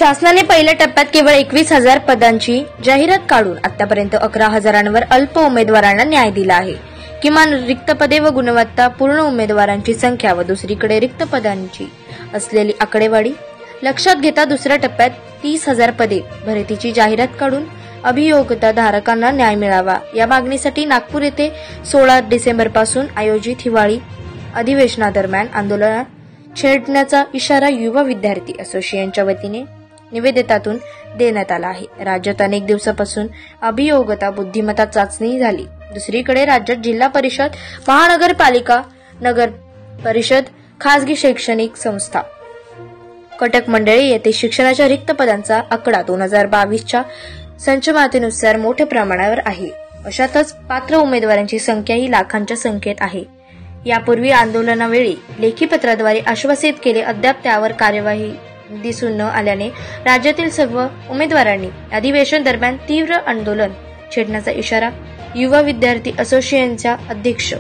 शासनाने पहिल्या टप्प्यात केवळ 21,000 पदांची जाहिरात काढून आतापर्यंत 11,000वर अल्प उमेदवारांना न्याय दिला आहे। किमान रिक्त पदे व गुणवत्तापूर्ण उमेदवारांची संख्या व दुसरीकडे रिक्त पदांची असलेली आकडेवारी लक्षात घेता दुसऱ्या टप्प्यात 30,000 पदे भरतीची जाहिरात काढून अभियोग्यता धारकांना न्याय मिळावा या मागणीसाठी नागपूर येथे 16 डिसेंबरपासून आयोजित हिवाळी अधिवेशनादरम्यान आंदोलन छेडण्याचा इशारा युवा विद्यार्थी असोसिएशनच्या वतीने निवेदनातून देण्यात आला आहे। राज्यात अनेक दिवसापासून अभियोग्यता बुद्धिमत्ता चाचणी झाली। दुसरीकडे राज्यात जिल्हा परिषद, महानगरपालिका, नगर परिषद, खासगी शैक्षणिक संस्था, कटक मंडळे येथे शिक्षणाच्या रिक्त पदांचा आकडा 2022च्या संचमातेनुसार मोठ्या प्रमाणावर आहे। अशातच पात्र उमेदवारांची संख्या ही लाखांच्या संख्येत आहे। यापूर्वी आंदोलनावेळी लेखी पत्राद्वारे आश्वासित केले, अद्याप त्यावर कार्यवाही दिसून न आल्याने राज्यातील सर्व उमेदवारांनी अधिवेशन दरम्यान तीव्र आंदोलन छेडण्याचा इशारा युवा विद्यार्थी असोसिएशनच्या अध्यक्ष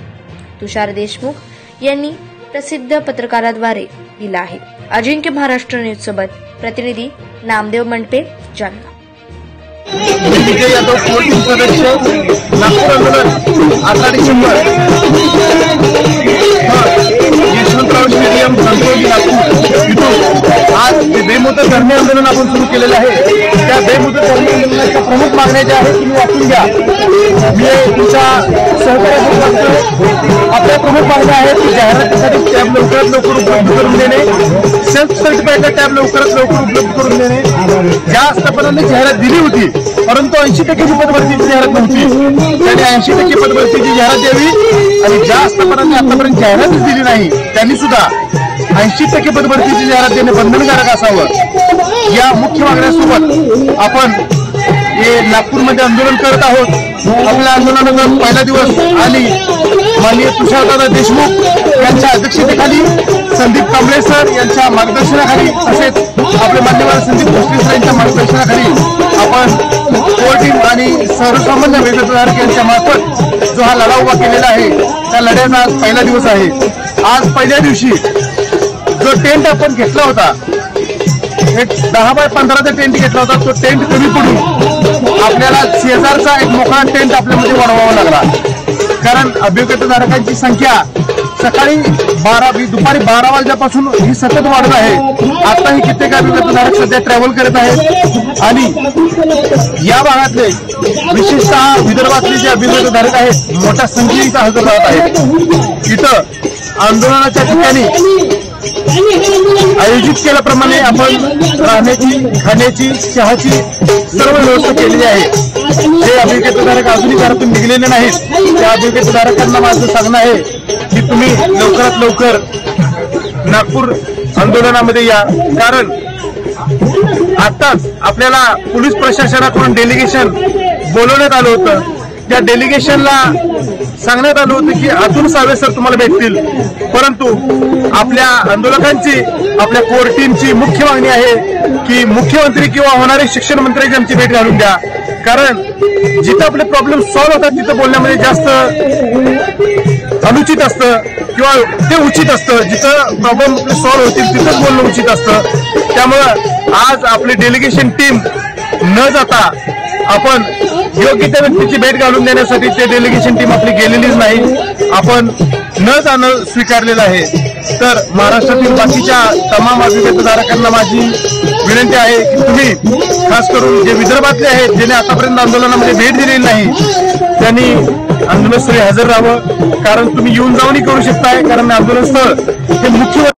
तुषार देशमुख यांनी प्रसिद्ध पत्रकाराद्वारे दिला आहे। अजिंक्य महाराष्ट्र न्यूज सोबत प्रतिनिधी नामदेव मंडपे, जालना। यादव सदस्य नागपूर आंदोलन 8 डिसेंबर यशवंतराव स्टेडियम संतोषी नागपूर आज बेमुदत धरणे आंदोलन आपण सुरू केलेलं आहे। त्या बेमुदत धरणे आंदोलनाच्या प्रमुख मागण्या ज्या आहेत तुम्ही वाचून घ्या। मी तुमच्या सहकार्यासाठी आपल्या प्रमुख मागण्या आहेत की जाहिरातीसाठी टॅब लवकरात लवकर उपलब्ध करून देणे, सेल्फ सर्टिफाईडचा टॅब लवकरात लवकर उपलब्ध करून देणे। ज्या आस्थापनांनी जाहिरात दिली होती परंतु 80% पदभरतीची जाहिरात नव्हती, त्यांनी 80% पदभरतीची जाहिरात द्यावी आणि ज्या आस्थापनांनी आतापर्यंत जाहिरातच दिली नाही त्यांनी सुद्धा 80% पदभरतीची जाहिरात देणे बंधनकारक असावं। या मुख्य मागण्यासोबत आपण हे नागपूरमध्ये आंदोलन करत आहोत। आपल्या आंदोलनाचा पहिला दिवस आणि माननीय तुषारदादा देशमुख यांच्या अध्यक्षतेखाली, संदीप कांबळे सर यांच्या मार्गदर्शनाखाली तसेच आपले मान्यवर संदीप भोसले सर यांच्या मार्गदर्शनाखाली आपण कोर टीम आणि सर्वसामान्य वेतनधारक यांच्या मार्फत जो हा लढा उभा केलेला आहे त्या लढ्याचा आज पहिला दिवस आहे। आज पहिल्या दिवशी जो टेंट आपण घेतला होता, एक 10 बाय 15चा टेंट घेतला होता, तो टेंट कमी पडून आपल्याला शेजारचा एक मोकळा टेंट आपल्यामध्ये वाढवावा लागला। कारण अभियोग्यताधारकांची संख्या सकाळी दुपारी 12 वाजल्यापासून ही सतत वाढत आहे। आताही कित्येक अभियोग्यताधारक सध्या ट्रॅव्हल करत आहेत आणि या भागातले विशेषतः विदर्भातले जे अभियोग्यताधारक आहेत मोठ्या संख्येने इथं हजर राहत आहेत। इथं आंदोलनाच्या ठिकाणी आयोजित केल्याप्रमाणे आपण राहण्याची, खाण्याची, चहाची सर्व व्यवस्था केलेली आहे। जे अभियोग्यताधारक अजूनही घरातून निघलेले नाहीत त्या अभियोग्यताधारकांना माझं सांगणं आहे की तुम्ही लवकरात लवकर नागपूर आंदोलनामध्ये या। कारण आताच आपल्याला पोलीस प्रशासनाकडून डेलिगेशन बोलवण्यात आलं होतं। त्या डेलिगेशनला सांगण्यात आलं होतं की अतुल सावे सर तुम्हाला भेटतील, परंतु आपल्या आंदोलकांची, आपल्या कोर टीमची मुख्य मागणी आहे की मुख्यमंत्री किंवा होणारे शिक्षण मंत्र्यांची आमची भेट घालून द्या। कारण जिथं आपले प्रॉब्लेम सॉल्व्ह होतात तिथं बोलण्यामध्ये जास्त अनुचित असतं किंवा ते उचित असतं। जिथं प्रॉब्लेम आपले सॉल्व्ह होतील तिथंच बोलणं उचित असतं। त्यामुळं आज आपली डेलिगेशन टीम न जाता आपण योग्य त्या व्यक्तीची भेट घालून देण्यासाठी ते डेलिगेशन टीम आपली गेलेलीच नाही, आपण न जाणं स्वीकारलेलं आहे। तर महाराष्ट्रातील बाकीच्या तमाम अभियोग्यताधारकांना माझी विनंती आहे की तुम्ही खास करून जे विदर्भातले आहेत ज्यांनी आतापर्यंत आंदोलनामध्ये भेट दिलेली नाही त्यांनी आंदोलनस्थळी हजर राहावं। कारण तुम्ही येऊन जाऊनही करू शकताय, कारण आंदोलनस्थळ हे मुख्य